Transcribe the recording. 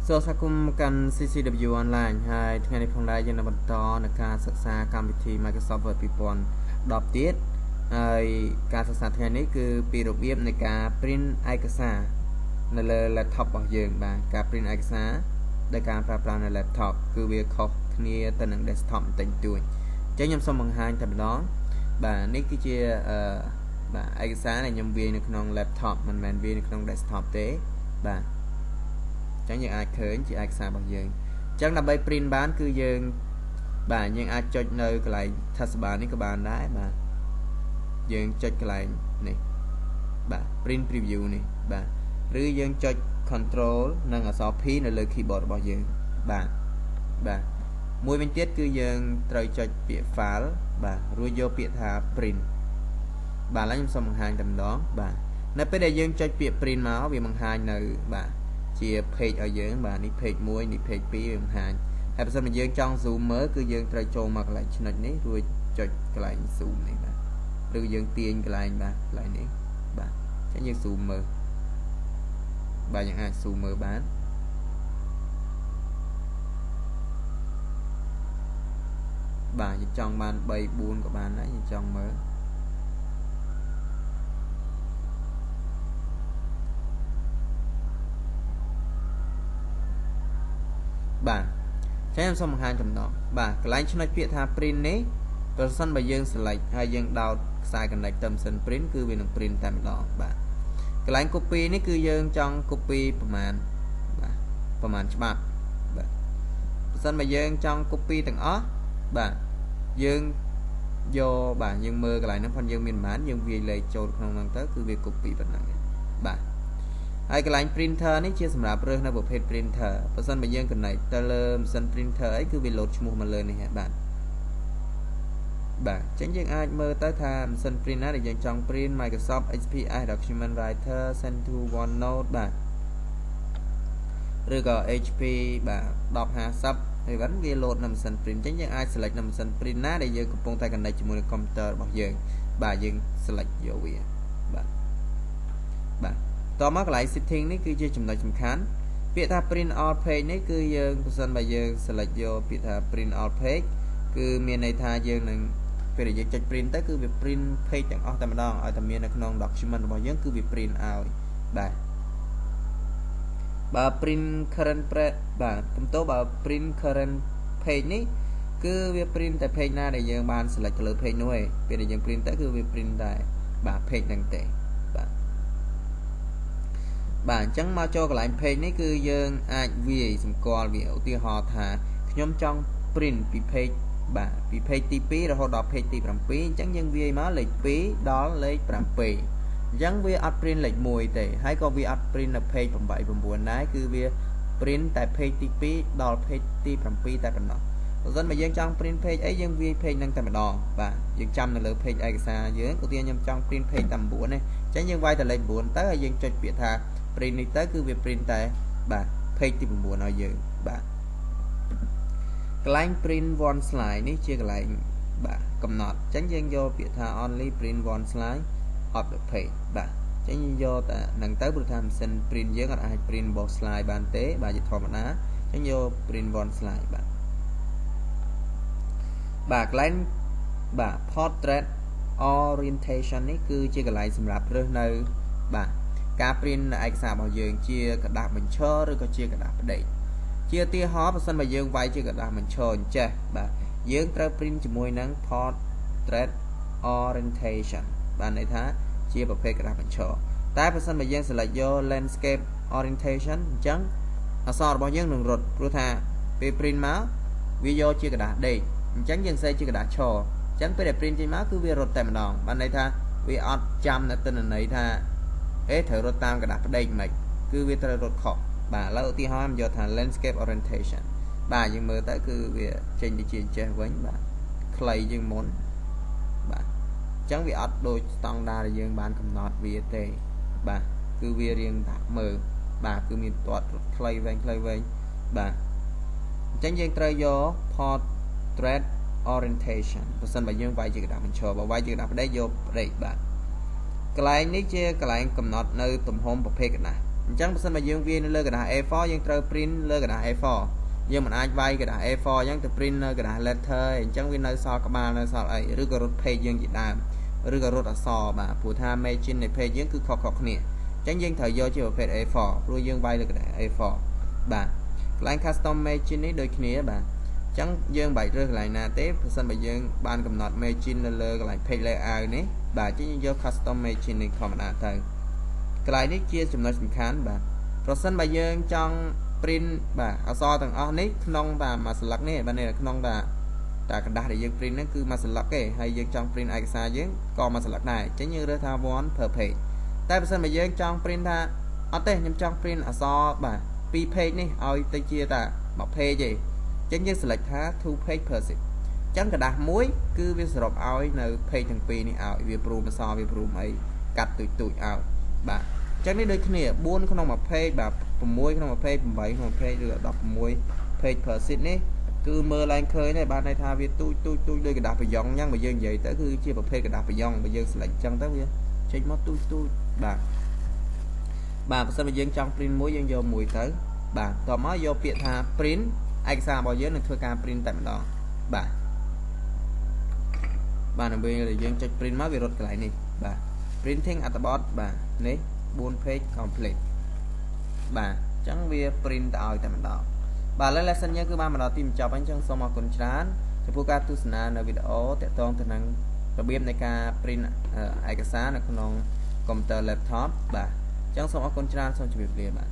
សូមគមកាន់ CCW online ហើយថ្ងៃនេះផងដែរយើងនឹងបន្តនៅការសិក្សាកម្មវិធី Microsoft Word 2010 ទៀតហើយការសិក្សាថ្ងៃនេះគឺពីរបៀបនៃការ print ឯកសារនៅលើ laptop របស់យើងបាទការ print ឯកសារដោយការប្រើប្រាស់នៅ laptop គឺវាខុសគ្នាទៅនឹង desktop បន្តិចតួចអញ្ចឹងខ្ញុំសូមបង្ហាញតែម្ដងបាទនេះគឺជាបាទឯកសារដែលខ្ញុំវាយនៅក្នុង laptop មិនមែនវាយនៅក្នុង desktop ទេបាទចឹងយើងអាចឃើញជាឯកសាររបស់យើងអញ្ចឹងដើម្បី print បានគឺយើងបាទយើងអាចចុចនៅកន្លែង taskbar នេះក៏បានដែរបាទយើងចុចកន្លែងនេះបាទ print preview នេះបាទឬយើងចុច control និងអក្សរ P នៅលើ keyboard របស់យើងបាទមួយវិញទៀតគឺយើងត្រូវចុចពាក្យ file បាទរួចយកពាក្យថា print បាទឥឡូវខ្ញុំសូមបង្ហាញតែម្ដងបាទនៅពេលដែលយើងចុចពាក្យ print មកវាបង្ហាញនៅបាទជា page ឲ្យយើងបាទនេះ page 1នេះ page 2វាបង្ហាញហើយបើសិនជាយើងចង់ zoom មើលគឺយើងត្រូវចូលមកកន្លែងឆ្នុចនេះរួចចុចកន្លែង zoom នេះបាទឬយើងទាញកន្លែងបាទកន្លែងនេះបាទអញ្ចឹងយើង zoom មើលបាទយើងអាច zoom មើលបានបាទយើងចង់បាន3 4ក៏បានដែរយើងចង់មើលបាទចឹងខ្ញុំសូមបង្ហាញចំណងបាទកន្លែងឆ្នុចពាក្យថា print នេះប្រសិនបើយើង select ហើយយើងដោតខ្សែ connect ទៅម៉ាស៊ីន print គឺវានឹង print តែម្ដងបាទកន្លែង copy នេះគឺយើងចង់ copy ប្រមាណបាទប្រមាណច្បាប់បាទប្រសិនបើយើងចង់ copy ទាំងអស់បាទយើងយកបាទយើងមើលកន្លែងហ្នឹងផងយើងមានប្រមាណយើងវាយលេខចូលក្នុងហ្នឹងទៅគឺវា copy ប៉ុណ្ណឹងបាទហើយកន្លែង printer នេះជាសម្រាប់រើសនៅប្រភេទ printer បើសិនបើយើង connect ទៅលើម៉ាស៊ីន printer អីគឺវា load ឈ្មោះមកលើនេះបាទអញ្ចឹងយើងអាចមើលទៅថាម៉ាស៊ីន print ណាដែលយើងចង់ print Microsoft XPS Document Writer Send to OneNote បាទឬក៏ HP បាទ1050ហើយវិញវា load នៅម៉ាស៊ីន print អញ្ចឹងយើងអាច select នៅម៉ាស៊ីន print ណាដែលយើងកំពុងតែ connect ជាមួយនឹង computer របស់យើងបាទយើង select យកវាបាទតមកកន្លែង setting នេះគឺជាចំណុចសំខាន់ពាក្យថា print all page នេះគឺយើងប្រសិនបើយើង select យកពាក្យថា print all page គឺមានន័យថាយើងនឹងពេលដែលយើងចុច print ទៅគឺវា print page ទាំងអស់តែម្ដងឲ្យតែមាននៅក្នុង document របស់យើងគឺវា print ឲ្យបាទបើ print current បាទកំទោបើ print current page នេះគឺវា print តែ page ណាដែលយើងបាន select ទៅលើ page នោះឯងពេលដែលយើង print ទៅគឺវា print តែបាទ page ហ្នឹងទេបាទអញ្ចឹងមកចូលកន្លែង page នេះគឺយើងអាចវាយសម្គាល់វាឧទាហរណ៍ថាខ្ញុំចង់ print ពី page បាទពី page ទី2រហូតដល់ page ទី7អញ្ចឹងយើងវាយមកលេខ2ដល់លេខ7អញ្ចឹងវាអត់ print លេខ1ទេហើយក៏វាអត់ print នៅ page 8 9ដែរគឺវា print តែ page ទី2ដល់ page ទី7តែប៉ុណ្ណោះបើមិនបើយើងចង់ print page អីយើងវាយ page ហ្នឹងតែម្ដងបាទយើងចាំនៅលើ page ឯកសារយើងឧទាហរណ៍ខ្ញុំចង់ print page តែ9នេះអញ្ចឹងយើងវាយតែលេខ9ទៅហើយយើងចុចពាក្យថា print នេះទៅគឺវា print តែបាទ page ទី9ឲ្យយើងបាទកន្លែង print one slide នេះជាកន្លែងបាទកំណត់អញ្ចឹងយើងយកពាក្យថា only print one slide of the page បាទអញ្ចឹងយើងយកតែហ្នឹងទៅព្រោះថាម៉ាស៊ីន print យើងអត់អាច print របស់ slide បានទេបាទជាធម្មតាអញ្ចឹងយក print one slide បាទកន្លែងបាទ portrait orientation នេះគឺជាកន្លែងសម្រាប់រើសនៅបាទការ print ឯកសាររបស់យើងជាกระดาษបញ្ឈរឬក៏ជាกระดาษផ្ដេកជាឧទាហរណ៍បើសិនបើយើងវាយជាกระดาษបញ្ឈរអញ្ចេះបាទយើងត្រូវ print ជាមួយនឹង portrait orientation បានន័យថាជាប្រភេទกระดาษបញ្ឈរតែបើសិនបើយើង select យក landscape orientation អញ្ចឹងអក្សររបស់យើងនឹងរត់ព្រោះថាពេល print មកវាយកជាกระดาษដេកអញ្ចឹងយើងសេជាกระดาษឈរអញ្ចឹងពេលដែល print ចេញមកគឺវារត់តែម្ដងបានន័យថាវាអត់ចាំនៅទិន្នន័យថាត្រូវរត់តាមកระดาษផ្ដេកមិនគឺវាត្រូវរត់ខុសបាទឥឡូវឧទាហរណ៍ខ្ញុំយកថា landscape orientation បាទយើងមើលទៅគឺវាចេញទៅជាចេះវិញបាទខ្លីជាងមុនបាទអញ្ចឹងវាអត់ដូចស្តង់ដារដែលយើងបានកំណត់វាទេបាទគឺវារៀងដាក់មើលបាទគឺមានទាត់រត់ខ្លីវែងបាទអញ្ចឹងយើងត្រូវយក portrait orientation បើសិនបើយើងវាយជាกระดาษបញ្ឈរបើវាយជាกระดาษផ្ដេកយកផ្ដេកបាទកន្លែងនេះជាកន្លែងកំណត់នៅទំហំប្រភេទកណ្ដាស់ chẳng bớt sân mà dương viên lơ cái đá A4 dương trâu print lơ cái đá A4 dương mình ai vay cái đá A4 chẳng từ print lơ cái đá letter chẳng viên nơi so các bạn nơi so ấy rưỡi cái rốt page dương chỉ đam rưỡi cái rốt ở so bà phụ tham mê trên này page dương cứ khóc nè chẳng dương thời do chỉ vào page A4 rồi dương vay lơ cái đá A4 bà lại custom mê trên ấy đôi khi bà chẳng dương bảy rơi lại nè tiếp sân bảy dương ban cầm nọt mê trên lơ cái lại page layout này bà chứ dương custom mê trên này không mà thôi cái này chia chùm nói khán bà rồi sân bà dương trong print bà ở so thằng ở nít non bà mà select này bên này là non bà ta cần đặt để dương print nó cứ mà select cái hay dương trong print ai xa dưới còn mà select này chứ như đó thao vốn per page tại sân bà dương trong print ta ở đây nhưng trong print ở so bà p page này ơi tôi chia ta một page gì chứ như select thá two page per se chẳng cả đặt muối cứ viết sập ơi nơi page thằng pi này ơi việc pro mà so việc pro ấy cắt tụi ơi bà chắc đến đây kia buôn không mà phê bà muối không mà phê bảy không phê được đọc muối phê per sit này cứ mơ lan khơi này ban này tha việc tôi đây cái đạp phải dòng nhang mà dân vậy tới cứ chia một phê cái đạp phải dòng bây giờ sẽ lệnh chân tới vậy trên mất tôi bà sao bây giờ trong print muối dân vô mùi tới bà tò mò vô việc tha print ai sao bao giờ nên thưa ca print tại đó bà là bây giờ dân cho print má về rồi cái lại này bà printing at the bottom bà này 4 page complete bà chẳng vì print out tại mình đó bà lấy lesson nhớ cứ ba mà đó tìm chọc anh chẳng xong mà còn chán thì phụ ca tu sna ở video tại toàn thời năng đặc biệt này ca print ai cái sáng là con computer laptop bà chẳng xong mà còn chán xong chỉ việc liền bà